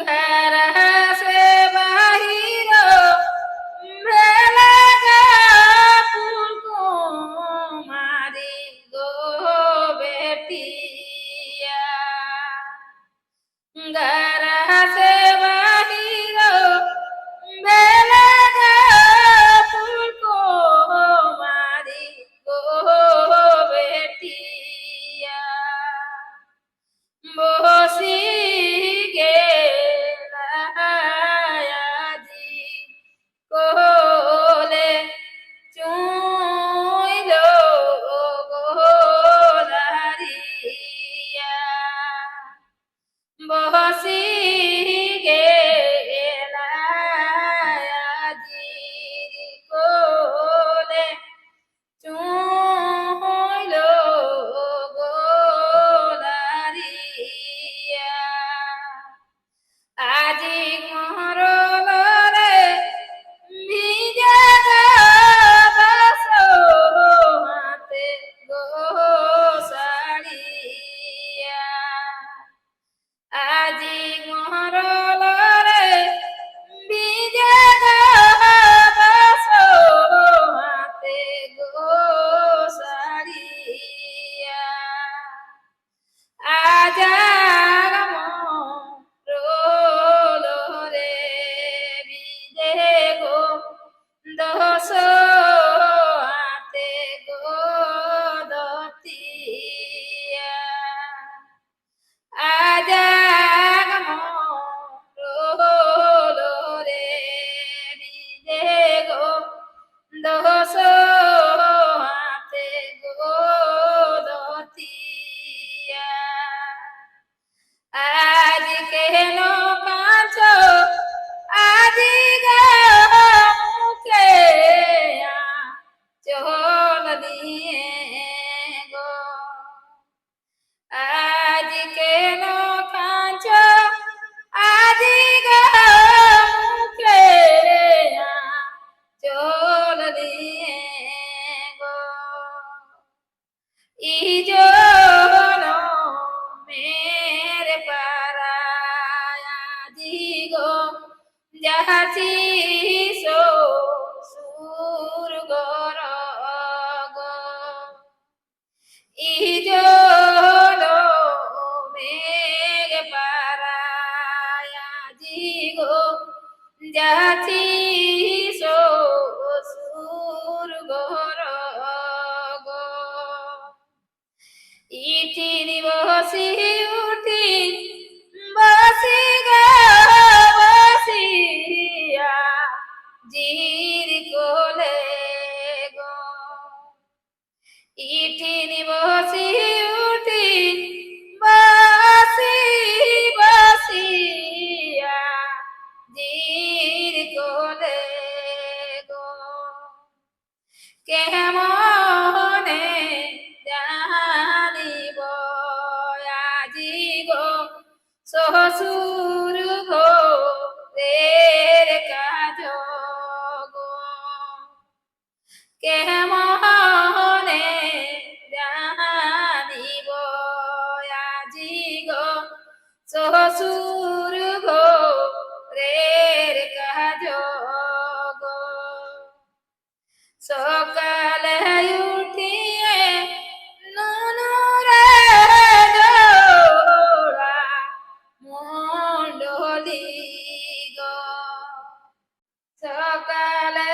घर से बाहिर भेला फूल कुमारी गो बेटिया घर से बाहिर भेला फूल कुमारी गो बेटिया बसी कोले चुइलो गोलारिया बसी गेला कोले चुइलो गोलारिया আজি মরলরে ভিজে বাস হাতে গো সাড়িয়া আজি মরলরে ভিজে বাস হাতে গো সাড়িয়া আজার মরলরে ভিজে গো দোষ হাতে গো দতিয়া আজার মরলরে ভিজে গো দোষ হাতে গো দতিয়া আজ কেন কাঁচ আজি মুখে চল দিয়ে গো আজ কেন কাঁচ আজি মুখে চল দিয়ে গো ইজন মেরে পারায়া দিগো যাহাছি সুর গর গো ইজন মেরে পারায়া দিগো যাহাছি সুর গর গো ইটির বসি উঠি বসি বসিয়া জির কোলে গো ইটির বসি উঠি বসি বসিয়া জির কোলে গো কেমনে জানিব আজি গো শ্বশুর ঘরের কাজ গো কেমনে জানিব আজি গো শ্বশুর ঘরের কাজ গো সকালে উঠিয়ে নুনুরে জোড়া মণ্ডলী গো সকালে